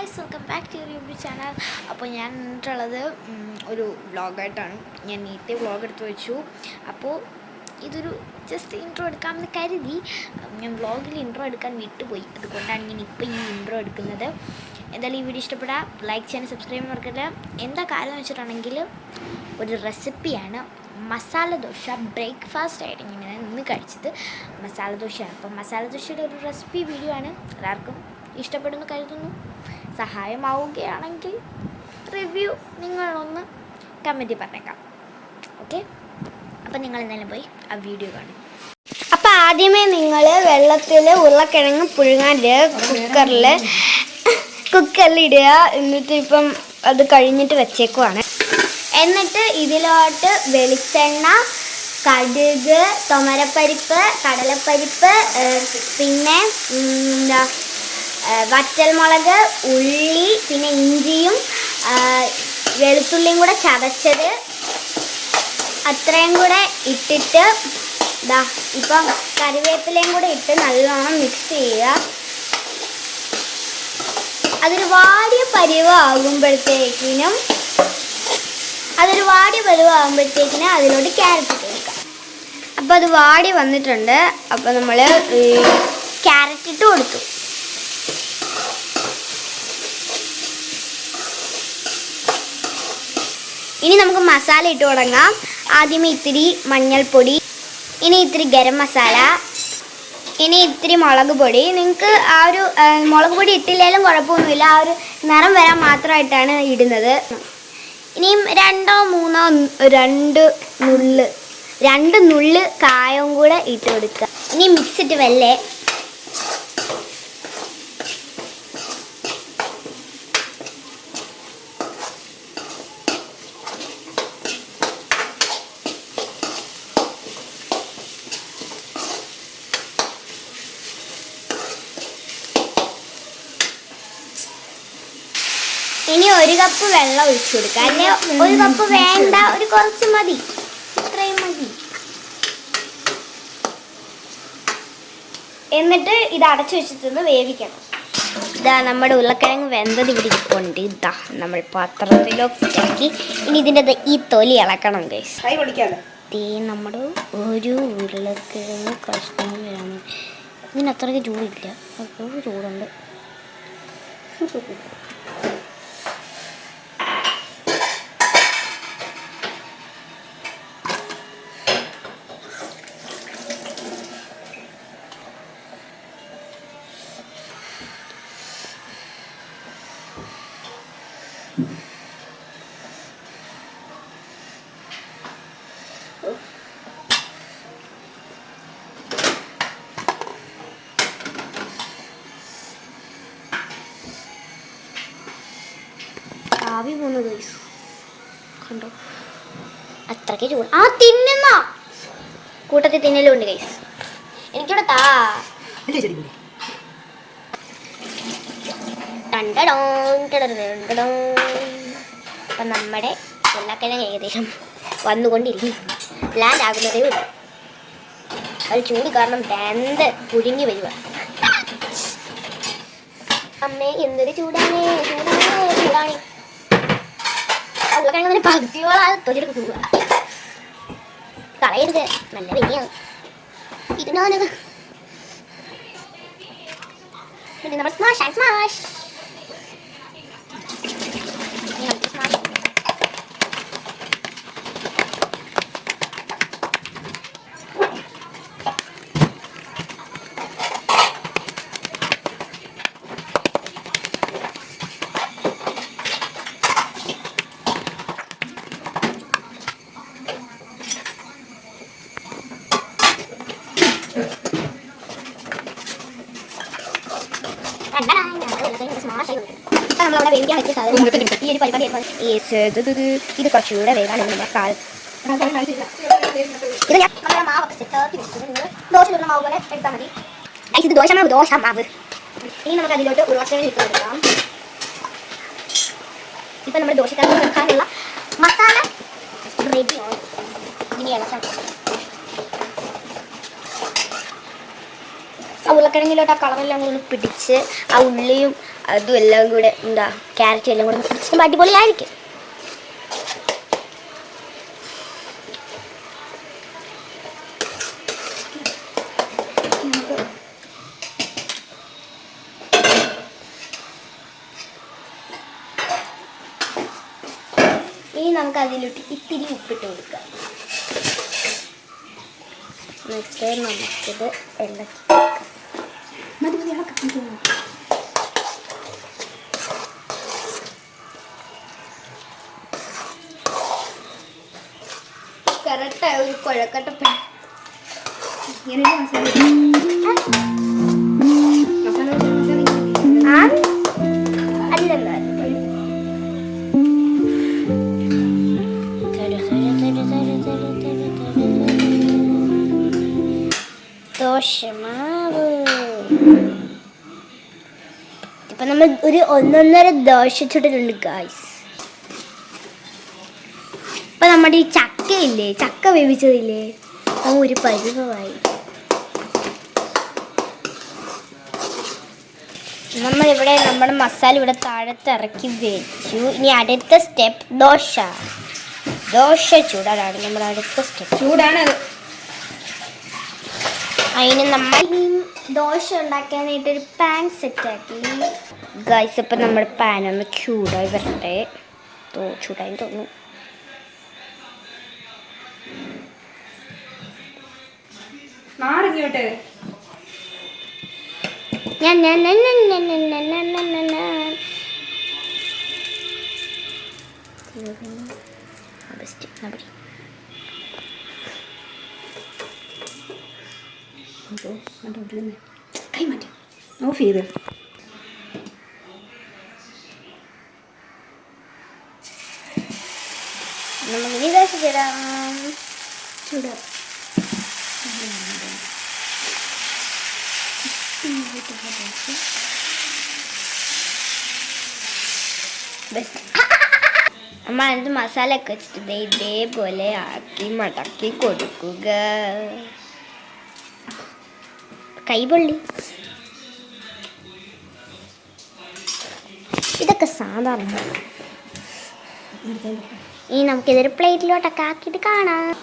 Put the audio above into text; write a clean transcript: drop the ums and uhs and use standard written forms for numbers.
Guys, welcome back to your YouTube channel. അപ്പോൾ ഞാൻ എന്നിട്ടുള്ളത് ഒരു വ്ളോഗായിട്ടാണ്. ഞാൻ നേരത്തെ വ്ളോഗ് എടുത്ത് വെച്ചു. അപ്പോൾ ഇതൊരു ജസ്റ്റ് ഇൻട്രോ എടുക്കാമെന്ന് കരുതി. ഞാൻ വ്ളോഗിൽ ഇൻട്രോ എടുക്കാൻ വിട്ടുപോയി. അതുകൊണ്ടാണ് ഞാൻ ഇപ്പോൾ ഈ ഇൻട്രോ എടുക്കുന്നത്. എന്തായാലും ഈ വീഡിയോ ഇഷ്ടപ്പെട്ടാൽ ലൈക്ക് ചെയ്യാൻ, സബ്സ്ക്രൈബ് ചെയ്യാൻ മറക്കരുത്. എന്താ കാര്യം എന്ന് വെച്ചിട്ടുണ്ടെങ്കിൽ ഒരു റെസിപ്പിയാണ്. മസാല ദോശ ബ്രേക്ക്ഫാസ്റ്റ് ആയിട്ട് ഞാൻ ഇന്ന് കഴിച്ചത് മസാല ദോശയാണ്. അപ്പം മസാല ദോശയുടെ ഒരു റെസിപ്പി വീഡിയോ ആണ്. എല്ലാവർക്കും ഇഷ്ടപ്പെടുന്നു കരുതുന്നു. സഹായമാവുകയാണെങ്കിൽ റിവ്യൂ നിങ്ങളൊന്ന് കമൻറ്റിൽ പറഞ്ഞേക്കാം. ഓക്കെ, അപ്പം നിങ്ങൾ എന്തായാലും പോയി ആ വീഡിയോ കാണും. അപ്പം ആദ്യമേ നിങ്ങൾ വെള്ളത്തിൽ ഉരുളക്കിഴങ്ങ് പുഴുങ്ങാനിടുക, കുക്കറിൽ ഇടുക. എന്നിട്ട് ഇപ്പം അത് കഴിഞ്ഞിട്ട് വെച്ചേക്കുവാണ്. എന്നിട്ട് ഇതിലോട്ട് വെളിച്ചെണ്ണ, കടുക്, തുമരപ്പരിപ്പ്, കടലപ്പരിപ്പ്, പിന്നെ എന്താ വറ്റൽമുളക്, ഉള്ളി, പിന്നെ ഇഞ്ചിയും വെളുത്തുള്ളിയും കൂടെ ചതച്ചത് അത്രയും കൂടെ ഇട്ടിട്ട് ഇപ്പം കറിവേപ്പിലയും കൂടെ ഇട്ട് നല്ലോണം മിക്സ് ചെയ്യുക. അതൊരു വാടിയ പരുവാകുമ്പോഴത്തേക്കിനും അതിലോട്ട് ക്യാരറ്റ് ഇട്ട് കൊടുക്കാം. അപ്പോൾ അത് വാടി വന്നിട്ടുണ്ട്. അപ്പോൾ നമ്മൾ ക്യാരറ്റ് ഇട്ട് കൊടുത്തു. ഇനി നമുക്ക് മസാല ഇട്ട് തുടങ്ങാം. ആദ്യമേ ഇത്തിരി മഞ്ഞൾപ്പൊടി, ഇനി ഇത്തിരി ഗരം മസാല, ഇനി ഇത്തിരി മുളക് പൊടി. നിങ്ങൾക്ക് ആ ഒരു മുളക് പൊടി ഇട്ടില്ലെങ്കിലും കുഴപ്പമൊന്നുമില്ല, ആ ഒരു നിറം വരാൻ മാത്രമായിട്ടാണ് ഇടുന്നത്. ഇനിയും രണ്ട് നുള്ള് കായവും കൂടെ ഇട്ട് കൊടുക്കുക. ഇനി മിക്സ് ഇട്ട് വെല്ലേ. ഇനി 1 കപ്പ് വെള്ളം ഒഴിച്ചു കൊടുക്കുക. അല്ലെ 1 കപ്പ് വേണ്ട, ഒരു കുറച്ച് മതി, ഇത്രയും മതി. എന്നിട്ട് ഇത് അടച്ചു വെച്ചിട്ടൊന്ന് വേവിക്കണം. നമ്മുടെ ഉരുളക്കിഴങ്ങ് വെന്തത് ഇവിടെ ഇരിപ്പുണ്ട്. നമ്മൾ പാത്രത്തിലൊക്കെ ഇറക്കി. ഇനി ഇതിൻ്റെ ഈ തൊലി ഇളക്കണം ഗൈസ്. നമ്മുടെ ഒരു ഉരുളക്കിഴങ്ങ് കഷ്ണം വേണം. ഇതിന് അത്രയ്ക്ക് ചൂടില്ല, അത്ര ചൂടുണ്ട്. ആവി പോന്നു ഗൈസ്, കണ്ടോ? അത്രയ്ക്ക് ചൂട്. തിന്നുന്ന കൂട്ടത്തിൽ തിന്നലുണ്ട് ഗൈസ്. എനിക്കിവിടെ അപ്പം നമ്മുടെ ഉരുളക്കിഴങ്ങ് ഏകദേശം വന്നുകൊണ്ടിരിക്കും. ലാൻഡ് ആകുന്നതേ ഉള്ളൂ. അത് ചൂട് കാരണം വെന്ത് പുഴുങ്ങി വരിക. അമ്മേ എന്തൊരു ചൂടാണ്. ഉരുളക്കിഴങ്ങ് പകുതിയോളം തൊഴിലെടുത്ത് പോവുക. കളയരുത്, നല്ല വിനിയാണ്. ഇതിനോനത് പിന്നെ നമ്മൾ സ്മാഷ് നമ്മളവിടെ വേവിക്കാൻ വെച്ച സാധനം ഈ ഒരു പരിപാടി ഇത് കുറച്ചുകൂടെ വേഗം ഇത് ഞാൻ നമ്മുടെ മാവൊക്കെ സെറ്റാക്കി വെച്ചിട്ടുണ്ട്. ദോശ ചുടുന്ന മാവ് പോലെ എടുത്താൽ മതി. ഇത് ദോശമാവ്. ഇനി നമുക്ക് അതിലോട്ട് ഉരുളക്കിഴങ്ങ് ഇട്ട് കൊടുക്കാം. ഇപ്പം നമ്മുടെ ദോശക്കകത്ത് വെക്കാനുള്ള മസാല റെഡിയാണ്. ഇനി ഇളക്കാം. ആ ഉരുളക്കിഴങ്ങിലോട്ട് ആ കളറെല്ലാം ഒന്ന് പിടിച്ച് ആ ഉള്ളിയും അതും എല്ലാം കൂടെ എന്താ ക്യാരറ്റും എല്ലാം കൂടെ കുറച്ചും അടിപൊളിയായിരിക്കും. ഇനി നമുക്ക് അതിലോട്ട് ഇത്തിരി ഉപ്പിട്ട് കൊടുക്കാം. എന്നിട്ട് നമുക്കിത് ഇളക്കി കറക്റ്റായ ഒരു കുഴക്കട്ട അല്ലല്ലോ ദോശമാവ്. ഇപ്പൊ നമ്മൾ ഒരു 1.5 ദോശ ചുട്ടിട്ടുണ്ട് ഗായ്സ്. ഇപ്പൊ നമ്മുടെ ഈ ചക്കയില്ലേ, ചക്ക വേവിച്ചതില്ലേ, ആ ഒരു പരിവമായി. നമ്മളിവിടെ നമ്മുടെ മസാല ഇവിടെ താഴത്ത് ഇറക്കി വെച്ചു. ഇനി അടുത്ത സ്റ്റെപ്പ് ദോശ ചൂടാനാണ് നമ്മുടെ അടുത്ത സ്റ്റെപ്പ്. ചൂടാണ് അതിന് നമ്മൾ ദോശ ഉണ്ടാക്കാനായിട്ടൊരു പാൻ സെറ്റാക്കി ഗൈസ്. ഇപ്പം നമ്മുടെ പാനൊന്ന് ചൂടായി വരട്ടെ. ചൂടായി തോന്നുന്നു. ഓഫ് ചെയ്ത് നമുക്കിനി ദോശ ചൂടാം. നമ്മൾ അതിന് മസാല ഒക്കെ വെച്ചിട്ട് ഇതേപോലെ ആക്കി മടക്കി കൊടുക്കുക. കൈപൊള്ളി. ഇതൊക്കെ സാധാരണ. ഇനി നമുക്കിതൊരു പ്ലേറ്റിലോട്ടൊക്കെ ആക്കിയിട്ട് കാണാം.